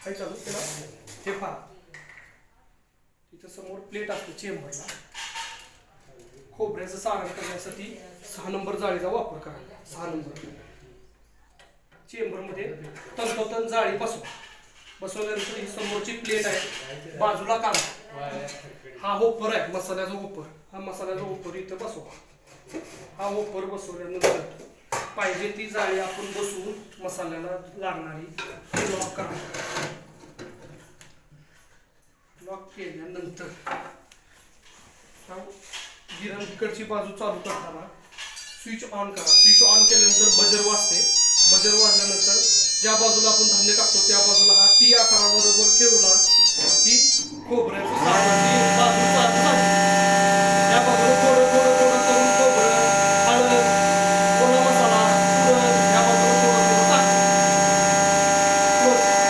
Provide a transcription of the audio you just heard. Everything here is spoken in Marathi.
काय चालू त्याला हे पहा, इथं समोर प्लेट असते चेंबरला. खोबऱ्याचं सारण करण्यासाठी 6 नंबर जाळीचा वापर करायला. 6 नंबर चेंबरमध्ये तंतोतंत जाळी बसवल्यानंतर ही समोरची प्लेट आहे बाजूला काढा. हा होपर आहे मसाल्याचा होपर. हा मसाल्याचा होपर इथं बसवा. हा होपर बसवल्यानंतर पाहिजे ती जाळी आपण बसवून मसाल्याला लागणारी लॉक करा. लॉक केल्यानंतर गिरण इकडची बाजू चालू करताना स्विच ऑन करा. स्विच ऑन केल्यानंतर बजर वाजते. बजर वाजल्यानंतर ज्या बाजूला आपण धान्य टाकतो त्या बाजूला हा टी आकाराबरोबर ठेवला की खोबऱ्याचं सारण बाजू चालू झाली.